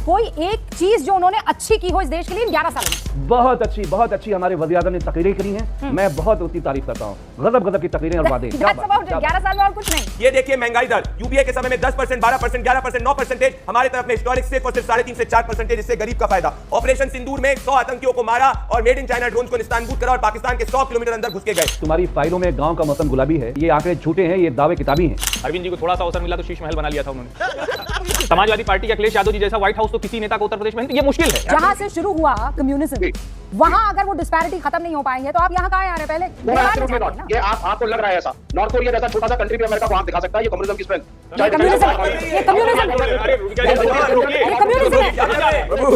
कोई एक चीज जो उन्होंने अच्छी की हो इस देश के लिए 11 साल में? बहुत अच्छी हमारे वज़ीर-ए-आज़म ने तकरीरें करी हैं। मैं बहुत उसकी तारीफ करता हूँ। गजब की तकरीरें और वादे। 11 साल में और कुछ नहीं। ये देखिए महंगाई दर यूपीए के समय में 10%, 12%, 11%, 9%, हमारे तरफ में हिस्टोरिक सिर्फ और सिर्फ 3.5 से 4%, इससे गरीब का फायदा। ऑपरेशन सिंदूर में 100 आतंकियों को मारा और मेड इन चाइना ड्रोन्स को निस्तानबूद करा और पाकिस्तान के 100 किलोमीटर अंदर घुस के गए। तुम्हारी फाइलों में गांव का मौसम गुलाबी है, ये आंकड़े झूठे हैं, ये दावे किताबी हैं। अरविंद जी को थोड़ा सा अवसर मिला तो शीश महल बना लिया था उन्होंने। समाजवादी पार्टी के अखिलेश यादव जी जैसा व्हाइट हाउस तो किसी नेता को उत्तर प्रदेश में ये मुश्किल है। जहां से शुरू हुआ कम्युनिज्म, वहां अगर वो डिस्पैरिटी खत्म नहीं हो पाएंगे तो आप यहाँ कहाँ आ रहे हैं? पहले ये आपको लग रहा है ऐसा नॉर्थ कोरिया जैसा छोटा सा कंट्री भी अमेरिका को हाथ दिखा सकता है? ये कम्युनिज्म की स्ट्रेंथ, ये कम्युनिज्म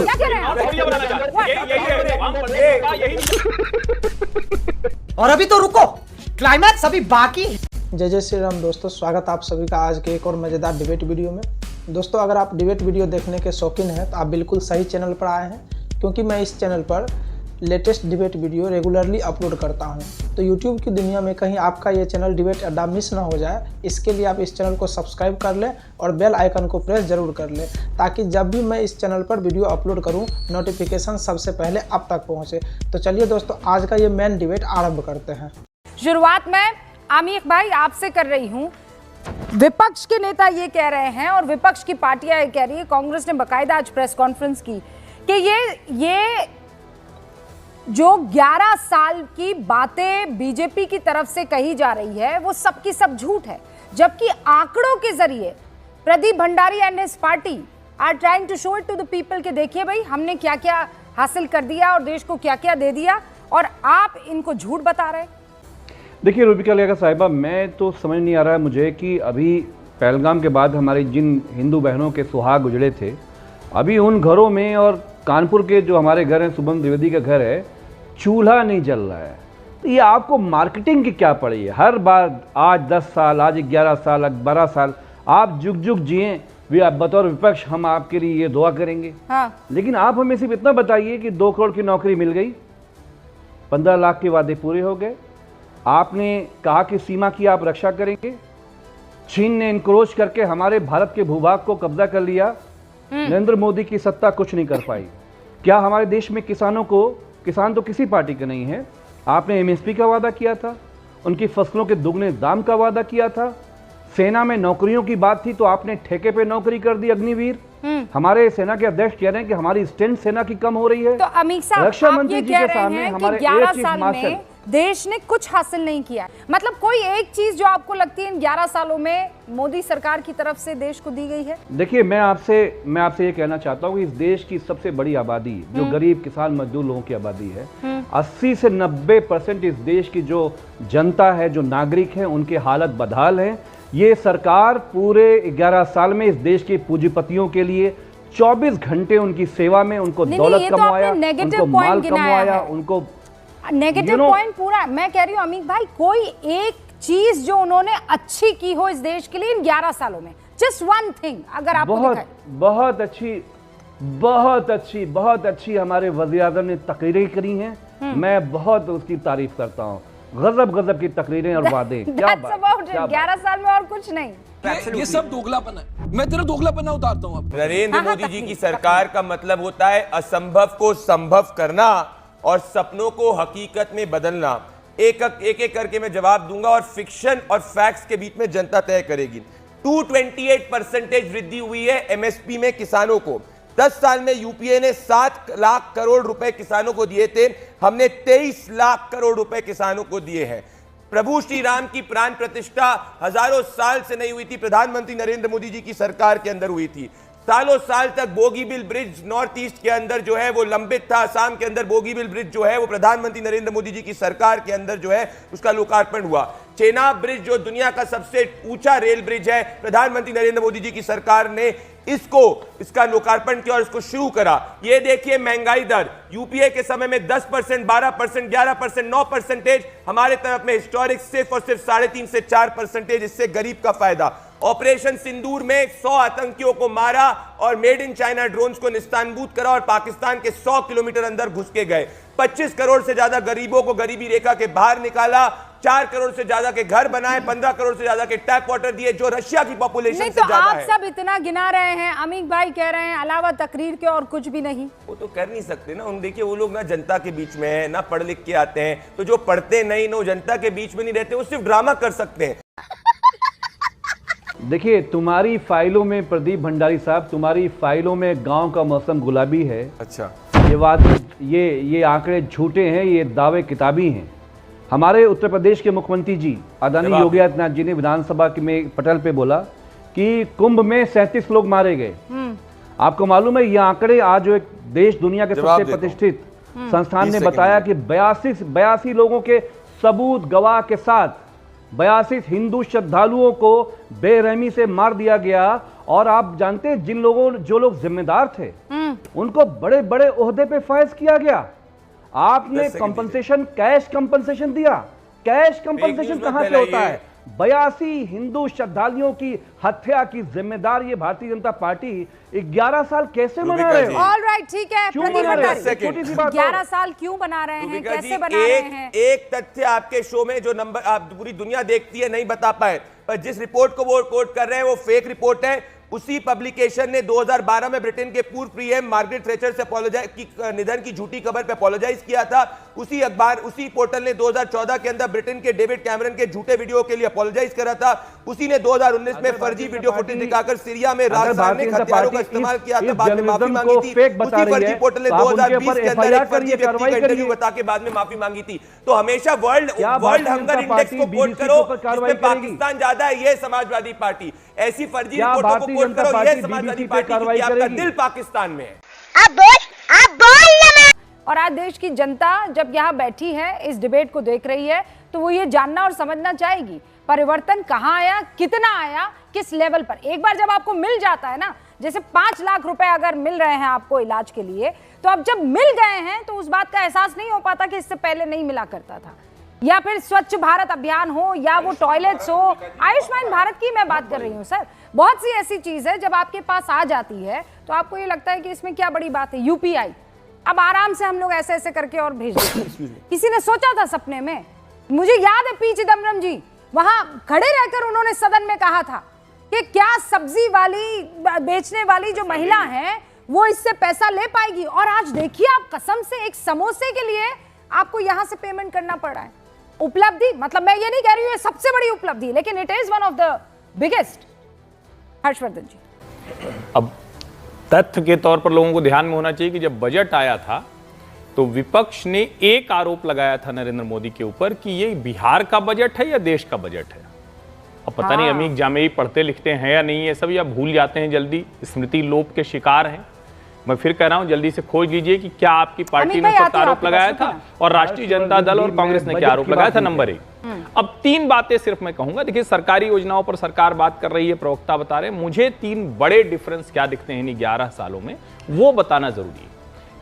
क्या कह रहे हैं? और अभी तो रुको, क्लाइमैक्स अभी बाकी है। जय श्री राम दोस्तों, स्वागत आप सभी का आज के एक और मजेदार डिबेट वीडियो में। दोस्तों, अगर आप डिबेट वीडियो देखने के शौकीन हैं तो आप बिल्कुल सही चैनल पर आए हैं, क्योंकि मैं इस चैनल पर latest debate video regularly upload करता हूं। तो यूट्यूब की दुनिया में कहीं आपका ये चैनल डिबेट अड्डा मिस ना हो जाए, इसके लिए आप इस चैनल को सब्सक्राइब कर लें और बेल आइकन को प्रेस जरूर कर लें, ताकि जब भी मैं इस चैनल पर वीडियो अपलोड करूं नोटिफिकेशन सबसे पहले आप तक पहुंचे। तो चलिए दोस्तों, आज का ये मेन डिबेट आरंभ करते हैं। शुरुआत में आमिर भाई आपसे कर रही हूं। विपक्ष के नेता ये कह रहे हैं और विपक्ष की पार्टियां ये कह रही है, कांग्रेस ने बकायदा आज प्रेस कॉन्फ्रेंस की कि ये जो 11 साल की बातें बीजेपी की तरफ से कही जा रही है वो सब की सब झूठ है, जबकि आंकड़ों के जरिए Pradeep Bhandari and his party are trying to show it to the people कि देखिए भाई हमने क्या क्या हासिल कर दिया और देश को क्या क्या दे दिया, और आप इनको झूठ बता रहे हैं। देखिए रूबिका लेगा साहिबा, मैं तो समझ नहीं आ रहा है मुझे कि अभी पहलगाम के बाद हमारी जिन हिंदू बहनों के सुहाग उजड़े थे, अभी उन घरों में और कानपुर के जो हमारे घर हैं, शुभम द्विवेदी का घर है, चूल्हा नहीं जल रहा है। तो ये आपको मार्केटिंग की क्या पड़ी है? हर बार आज 10 साल, आज 11 साल, आज 12 साल, आप जुग जुग जिए, बतौर विपक्ष हम आपके लिए ये दुआ करेंगे। हाँ। लेकिन आप हमें सिर्फ इतना बताइए कि 2 करोड़ की नौकरी मिल गई, 15 लाख के वादे पूरे हो गए, आपने कहा कि सीमा की आप रक्षा करेंगे, चीन ने इनक्रोच करके हमारे भारत के भूभाग को कब्जा कर लिया, नरेंद्र मोदी की सत्ता कुछ नहीं कर पाई। क्या हमारे देश में किसानों को, किसान तो किसी पार्टी के नहीं है, आपने एमएसपी का वादा किया था, उनकी फसलों के दुगने दाम का वादा किया था, सेना में नौकरियों की बात थी तो आपने ठेके पे नौकरी कर दी अग्निवीर। हमारे सेना के अध्यक्ष कह रहे हैं कि हमारी स्ट्रेंथ सेना की कम हो रही है। तो अमित साहब, रक्षा आप मंत्री ये जी कह के रहे सामने हैं हमारे कि 11 चीफ साल मार्शल में देश ने कुछ हासिल नहीं किया, मतलब कोई एक चीज जो आपको लगती है इन 11 सालों में मोदी सरकार की तरफ से देश को दी गई है? देखिए, मैं आपसे ये कहना चाहता हूँ कि इस देश की सबसे बड़ी आबादी जो गरीब किसान मजदूर लोगों की आबादी है, 80 से 90% इस देश की जो जनता है, जो नागरिक है, उनके हालत बदहाल है। ये सरकार पूरे 11 साल में इस देश के पूंजीपतियों के लिए 24 घंटे उनकी सेवा में उनको दौलत कमाया, उनको माल कमाया, उनको नेगेटिव पॉइंट पूरा। मैं कह रही हूँ अमित भाई, कोई एक चीज जो उन्होंने अच्छी की हो इस देश के लिए इन 11 सालों में, जस्ट वन थिंग अगर आपको बहुत अच्छी हमारे वज़ीर-ए-आज़म ने तकरीरें करी हैं। मैं बहुत उसकी तारीफ करता हूँ। गजब की तकरीरें और वादे। क्या बात, 11 साल में और कुछ नहीं। ये सब दोगलापन है। मैं तेरा दोगलापन उतारता हूँ। नरेंद्र मोदी जी की सरकार का मतलब होता है असंभव को संभव करना और सपनों को हकीकत में बदलना। एक एक करके मैं जवाब दूंगा और फिक्शन और फैक्ट्स के बीच में जनता तय करेगी। 228% वृद्धि हुई है एमएसपी में किसानों को। 10 साल में यूपीए ने 7 लाख करोड़ रुपए किसानों को दिए थे, हमने 23 लाख करोड़ रुपए किसानों को दिए हैं। प्रभु श्री राम की प्राण प्रतिष्ठा हजारों साल से नहीं हुई थी, प्रधानमंत्री नरेंद्र मोदी जी की सरकार के अंदर हुई थी। सालों साल तक बोगीबिल ब्रिज नॉर्थ ईस्ट के अंदर जो है वो लंबित था। असम के अंदर बोगीबिल ब्रिज जो है वो प्रधानमंत्री नरेंद्र मोदी जी की सरकार के अंदर जो है उसका लोकार्पण हुआ। चेनाब ब्रिज जो दुनिया का सबसे ऊंचा रेल ब्रिज है, प्रधानमंत्री नरेंद्र मोदी जी की सरकार ने इसका लोकार्पण किया और इसको शुरू करा। ये देखिए महंगाई दर यूपीए के समय में 10%, 12%, 11%, 9%, हमारे तरफ में हिस्टोरिक सिर्फ और सिर्फ 3.5 से 4%, इससे गरीब का फायदा। ऑपरेशन सिंदूर में 100 आतंकियों को मारा और मेड इन चाइना ड्रोन्स को निस्तानबूद करा और पाकिस्तान के 100 किलोमीटर अंदर घुस के गए। 25 करोड़ से ज्यादा गरीबों को गरीबी रेखा के बाहर निकाला 4 करोड़ से ज्यादा के घर बनाए, 15 करोड़ से ज्यादा के टैप वाटर दिए, जो रशिया की पॉपुलेशन नहीं से तो ज्यादा आप है। सब इतना गिना रहे हैं, अमीक भाई कह रहे हैं अलावा तकरीर के और कुछ भी नहीं। वो तो कर नहीं सकते ना, उन देखिए वो लोग ना जनता के बीच में है, ना पढ़ लिख के आते हैं, तो जो पढ़ते नहीं ना जनता के बीच में नहीं रहते, वो सिर्फ ड्रामा कर सकते हैं। देखिए, तुम्हारी फाइलों में प्रदीप भंडारी साहब, तुम्हारी फाइलों में गांव का मौसम गुलाबी है। अच्छा, ये वादे, ये आंकड़े झूठे हैं, ये दावे किताबी हैं। हमारे उत्तर प्रदेश के मुख्यमंत्री जी आदरणीय योगी आदित्यनाथ जी ने विधानसभा में पटल पे बोला कि कुंभ में 37 लोग मारे गए। आपको मालूम है ये आंकड़े आज जो एक देश दुनिया के सबसे प्रतिष्ठित संस्थान ने बताया कि 82 लोगों के सबूत गवाह के साथ 82 हिंदू श्रद्धालुओं को बेरहमी से मार दिया गया। और आप जानते हैं जो लोग जिम्मेदार थे उनको बड़े बड़े ओहदे पे फायज किया गया। आपने कंपनसेशन, कैश कंपनसेशन दिया। कैश कंपनसेशन कहां से होता है? 82 हिंदू श्रद्धालुओं की हत्या की जिम्मेदार ये भारतीय जनता पार्टी 11 साल कैसे मना रहे हो? ऑल राइट, ठीक है क्यों प्रदीप बना रहे हो? भंडारी, छोटी सी बात 11 साल क्यों बना रहे हैं, रूबिका कैसे जी, बना रहे हैं? एक तथ्य आपके शो में जो नंबर आप पूरी दुनिया देखती है नहीं बता पाए, पर जिस रिपोर्ट को वो कोट कर रहे हैं वो फेक रिपोर्ट है। उसी पब्लिकेशन ने 2012 में ब्रिटेन के पूर्व पीएम मार्गरेट थैचर से अपोलोजाइज की निधन की झूठी खबर पे अपोलोजाइज किया था। उसी अखबार, उसी पोर्टल ने 2014 के अंदर ब्रिटेन के डेविड कैमरन के झूठे वीडियो के लिए अपोलोजाइज करा था। उसी ने 2019 में फर्जी वीडियो फुटेज दिखाकर सीरिया में रासायनिक हथियारों का इस्तेमाल किया था, बाद में माफी मांगी थी। उसी फर्जी पोर्टल ने 2020 के अंदर एक फर्जी व्यक्ति का इंटरव्यू बता के बाद में माफी मांगी थी। तो हमेशा वर्ल्ड हंगर इंडेक्स को कोट करो, जिसमें पाकिस्तान ज्यादा है, ये समाजवादी पार्टी। ऐसी फर्जी रिपोर्टों को कोट करो, ये समाजवादी पार्टी, क्योंकि आपका दिल पाकिस्तान में है। और आज देश की जनता जब यहाँ बैठी है, इस डिबेट को देख रही है, तो वो ये जानना और समझना चाहेगी परिवर्तन कहाँ आया, कितना आया, किस लेवल पर। एक बार जब आपको मिल जाता है ना, जैसे 5 लाख रुपए अगर मिल रहे हैं आपको इलाज के लिए, तो अब जब मिल गए हैं तो उस बात का एहसास नहीं हो पाता कि इससे पहले नहीं मिला करता था। या फिर स्वच्छ भारत अभियान हो, या वो टॉयलेट्स हो, आयुष्मान भारत की मैं बात कर रही हूँ सर। बहुत सी ऐसी चीज है जब आपके पास आ जाती है तो आपको ये लगता है कि इसमें क्या बड़ी बात है। यूपीआई अब आराम से हम लोग ऐसे ऐसे करके और भेज देते हैं। किसी ने सोचा था सपने में? मुझे याद है पी चिदम्बरम जी वहां खड़े रहकर उन्होंने सदन में कहा था कि क्या सब्जी वाली बेचने वाली जो महिला है वो इससे पैसा ले पाएगी। और आज देखिए आप, कसम से एक समोसे के लिए आपको यहां से पेमेंट करना पड़ रहा है। उपलब्धि, मतलब मैं ये नहीं कह रही हूँ ये सबसे बड़ी उपलब्धि, लेकिन it is one of the biggest. Harshvardhan ji, अब तथ्य के तौर पर लोगों को ध्यान में होना चाहिए कि जब बजट आया था तो विपक्ष ने एक आरोप लगाया था नरेंद्र मोदी के ऊपर कि ये बिहार का बजट है या देश का बजट है। अब पता नहीं अमीक जामेई पढ़ते लिखते हैं या नहीं, ये सब या भूल जाते हैं जल्दी, स्मृति लोप के शिकार हैं। मैं फिर कह रहा हूं जल्दी से खोज लीजिए कि क्या आपकी पार्टी ने सब आरोप लगाया था और राष्ट्रीय जनता दल और कांग्रेस ने क्या आरोप लगाया था। नंबर 1, अब 3 बातें सिर्फ मैं कहूंगा। देखिए, सरकारी योजनाओं पर सरकार बात कर रही है, प्रवक्ता बता रहे हैं, मुझे 3 बड़े डिफरेंस क्या दिखते हैं इन 11 सालों में, वो बताना जरूरी है।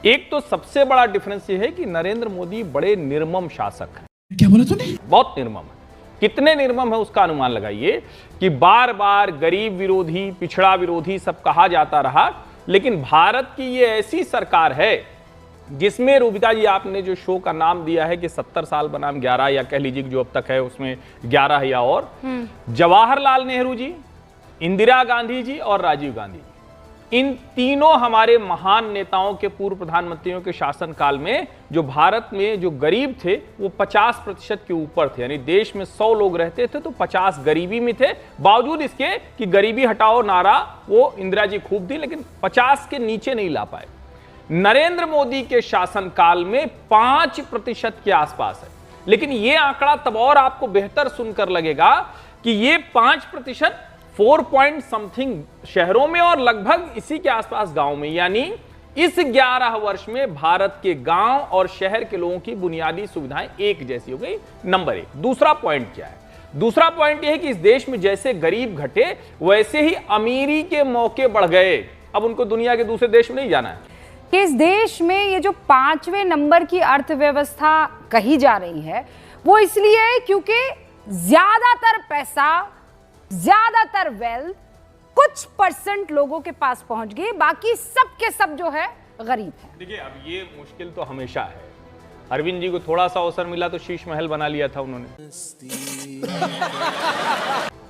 एक तो सबसे बड़ा डिफरेंस ये है कि नरेंद्र मोदी बड़े निर्मम शासक हैं। क्या बोला तूने? बहुत निर्मम है। कितने निर्मम है उसका अनुमान लगाइए कि बार बार गरीब विरोधी, पिछड़ा विरोधी सब कहा जाता रहा, लेकिन भारत की ये ऐसी सरकार है जिसमें, रूबिका जी आपने जो शो का नाम दिया है कि 70 साल बनाम 11, या कह लीजिए जो अब तक है उसमें 11 या और, जवाहरलाल नेहरू जी, इंदिरा गांधी जी और राजीव गांधी, इन तीनों हमारे महान नेताओं के, पूर्व प्रधानमंत्रियों के शासनकाल में जो भारत में जो गरीब थे वो 50% के ऊपर थे। यानी देश में 100 लोग रहते थे तो 50 गरीबी में थे। बावजूद इसके कि गरीबी हटाओ नारा वो इंदिरा जी खूब दी, लेकिन 50 के नीचे नहीं ला पाए। नरेंद्र मोदी के शासनकाल में 5% के आसपास है। लेकिन ये आंकड़ा तब और आपको बेहतर सुनकर लगेगा कि ये 5% 4 पॉइंट समथिंग शहरों में और लगभग इसी के आसपास गांव में। यानी इस 11 वर्ष में भारत के गांव और शहर के लोगों की बुनियादी सुविधाएं एक जैसी हो गई। नंबर 1। दूसरा पॉइंट क्या है? दूसरा पॉइंट यह है कि इस देश में जैसे गरीब घटे वैसे ही अमीरी के मौके बढ़ गए। अब उनको दुनिया के दूसरे देश में नहीं जाना है। कि इस देश में ये जो 5वें नंबर की अर्थव्यवस्था कही जा रही है वो इसलिए है क्योंकि ज्यादातर पैसा, ज्यादातर वेल्थ कुछ परसेंट लोगों के पास पहुंच गई, बाकी सब के सब जो है गरीब है। देखिए, अब ये मुश्किल तो हमेशा है। अरविंद जी को थोड़ा सा अवसर मिला तो शीश महल बना लिया था उन्होंने।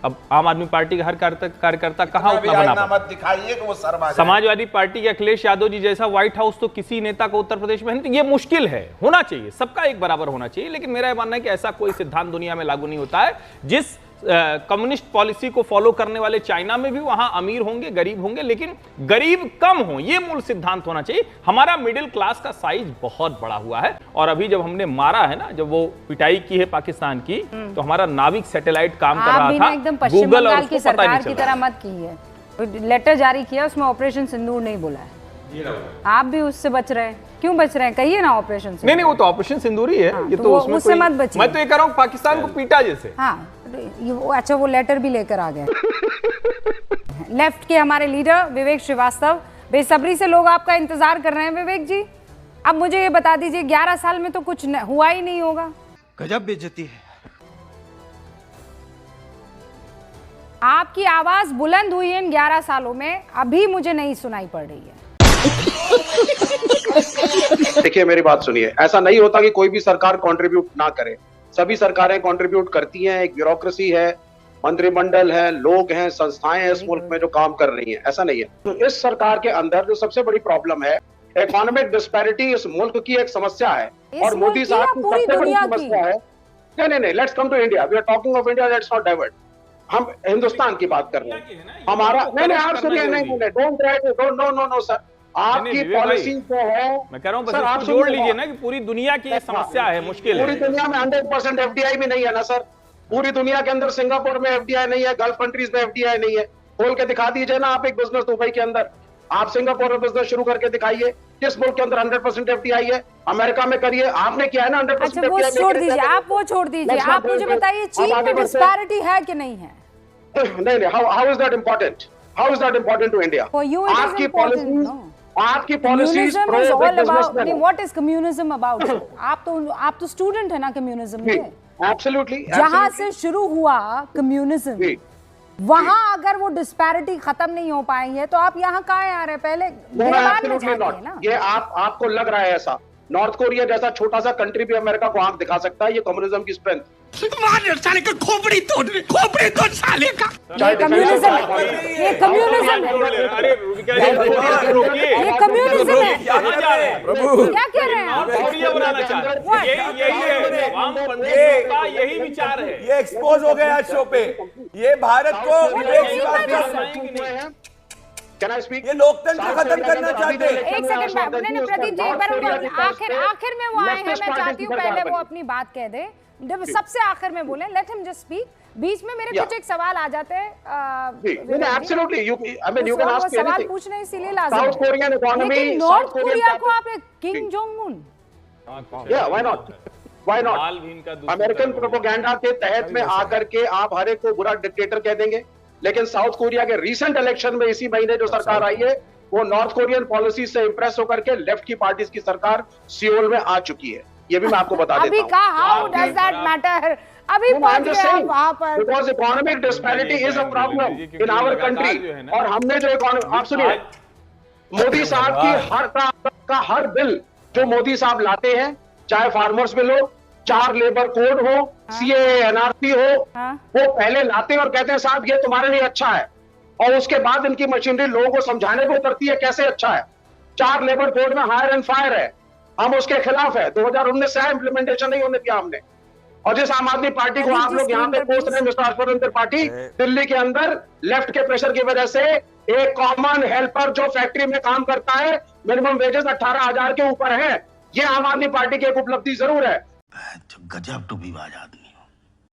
अब आम आदमी पार्टी का हर कार्यकर्ता कहाँ उतना बना पाता? मत दिखाइए कि वो शर्मा जाए। समाजवादी पार्टी के अखिलेश यादव जी जैसा व्हाइट हाउस तो किसी नेता को उत्तर प्रदेश में है नहीं। ये मुश्किल है, होना चाहिए, सबका एक बराबर होना चाहिए, लेकिन मेरा यह मानना है कि ऐसा कोई सिद्धांत दुनिया में लागू नहीं होता है। जिस कम्युनिस्ट पॉलिसी को फॉलो करने वाले चाइना में भी वहां अमीर होंगे, गरीब होंगे, लेकिन गरीब कम हो, ये मूल सिद्धांत होना चाहिए। हमारा मिडिल क्लास का साइज बहुत बड़ा हुआ है, और अभी जब हमने मारा है ना, जब वो पिटाई की है पाकिस्तान की, तो हमारा नाविक सैटेलाइट काम कर रहा था। एकदम पश्चिम बंगाल की सरकार की तरह मत की है। लेटर जारी किया, उसमें ऑपरेशन सिंदूर नहीं बोला है। आप भी उससे बच रहे हैं, क्यों बच रहे हैं? कहिए ना ऑपरेशन सिंदूर। नहीं, वो तो ऑपरेशन सिंदूर ही है। हाँ, ये तो उसमें उससे मत बचिए। मैं तो ये कह रहा हूँ पाकिस्तान को पीटा जैसे। हाँ, अच्छा, वो लेटर भी लेकर आ गए। लेफ्ट के हमारे लीडर विवेक श्रीवास्तव, बेसब्री से लोग आपका इंतजार कर रहे हैं। विवेक जी, अब मुझे ये बता दीजिए, 11 साल में तो कुछ हुआ ही नहीं होगा। गजब बेइज्जती है। आपकी आवाज बुलंद हुई है इन 11 सालों में, अभी मुझे नहीं सुनाई पड़ रही है। देखिए, मेरी बात सुनिए, ऐसा नहीं होता कि कोई भी सरकार कंट्रीब्यूट ना करे। सभी सरकारें कंट्रीब्यूट करती हैं। एक ब्यूरोक्रेसी है, मंत्रिमंडल है, लोग हैं, संस्थाएं हैं इस मुल्क में जो काम कर रही हैं। ऐसा नहीं है। तो इस सरकार के अंदर जो सबसे बड़ी प्रॉब्लम है, इकोनॉमिक डिस्पैरिटी इस मुल्क की एक समस्या है, और मोदी साहब की सबसे बड़ी समस्या है। नहीं, let's come to India. We are talking of India, let's not divert. हम हिंदुस्तान की बात कर रहे हैं। हमारा नहीं, आप सुनिए, नहीं, don't try to, no sir. आपकी पॉलिसी जो है, मैं कह रहा हूं, बस आप जोड़ लीजिए ना कि पूरी दुनिया की ये समस्या है, मुश्किल है। पूरी दुनिया में 100% एफडीआई भी नहीं है ना सर। पूरी दुनिया के अंदर सिंगापुर में एफडीआई नहीं है, गल्फ कंट्रीज में एफडीआई नहीं है। खोल के दिखा दीजिए ना आप एक बिजनेस दुबई के अंदर। आप सिंगापुर में बिजनेस शुरू करके दिखाइए। किस मुल्क के अंदर 100% एफडीआई है? अमेरिका में करिए, आपने किया है ना 100%। अच्छा, वो छोड़ दीजिए, आप वो छोड़ दीजिए। आप मुझे बताइए, चीन में डिस्पैरिटी है कि नहीं है? नहीं, how is that important? How is that important to India? For you it is important. आपकी policies communism is all about, नहीं, व्हाट इज कम्युनिज्म अबाउट? आप तो स्टूडेंट है ना कम्युनिज्म के। एब्सोल्युटली। जहां से शुरू हुआ कम्युनिज्म, वहां अगर वो डिस्पैरिटी खत्म नहीं हो पाई है, तो आप यहाँ कहाँ आ रहे हैं? पहले ना, ये आपको लग रहा है ऐसा? नॉर्थ कोरिया जैसा छोटा सा कंट्री भी अमेरिका को आंख दिखा सकता है। ये कम्युनिज्म की स्ट्रेंथ। साले का खोपड़ी तोड़ साले का। ये कम्युनिज्म है। अरे ये कम्युनिज्म है। क्या कह रहे हैं आप? बनाना चाह रहे हैं। यही है वामपंथियों का, यही विचार है। ये एक्सपोज हो गया आज शो पे। ये भारत को Can I speak? ये लोकतंत्र खत्म करना चाहते हैं। एक सेकंड, नहीं, प्रदीप जी, एक बार आखिर में वो आए हैं, मैं चाहती हूँ पहले वो अपनी बात कह दे, जब सबसे आखिर में बोले। Let him just speak. बीच में मेरे कुछ एक सवाल आ जाते हैं। Absolutely, I mean you can ask me सवाल anything. पूछने इसीलिए लाज़िम साउथ कोरियन इकोनॉमी, लेकिन नॉर्थ कोरिया को आप king Jong Un, why not? American propaganda के तहत में आकर के आप हर एक को बुरा डिक्टेटर कह देंगे, लेकिन साउथ कोरिया के रीसेंट इलेक्शन में इसी महीने जो सरकार आई है, वो नॉर्थ कोरियन पॉलिसी से इंप्रेस होकर के लेफ्ट की पार्टीज की सरकार सियोल में आ चुकी है। ये भी मैं आपको बता देता हूं। अभी कहा, हाउ डज दैट मैटर? अभी पहुंच गए वहां पर। Because economic disparity is a problem in our country. और हमने जो आप सुनिए, मोदी साहब की हर बिल जो मोदी साहब लाते हैं, चाहे फार्मर्स बिल हो, 4 लेबर कोड हो, सीएए एनआरसी हो, वो पहले लाते हैं और कहते हैं साहब ये तुम्हारे लिए अच्छा है, और उसके बाद इनकी मशीनरी लोगों को समझाने को उतरती है कैसे अच्छा है। 4 लेबर कोड में हायर एंड फायर है, हम उसके खिलाफ है। 2019 से इम्प्लीमेंटेशन नहीं होने दिया हमने। और जिस आम आदमी पार्टी को आप लोग यहाँ पे पोस्ट रहे, मिस्टर हर्षवर्धन त्रिपाठी, दिल्ली के अंदर लेफ्ट के प्रेशर की वजह से एक कॉमन हेल्पर जो फैक्ट्री में काम करता है, मिनिमम वेजेस 18,000 के ऊपर है। ये आम आदमी पार्टी की एक उपलब्धि जरूर है। गजब टू विवाद आदमी।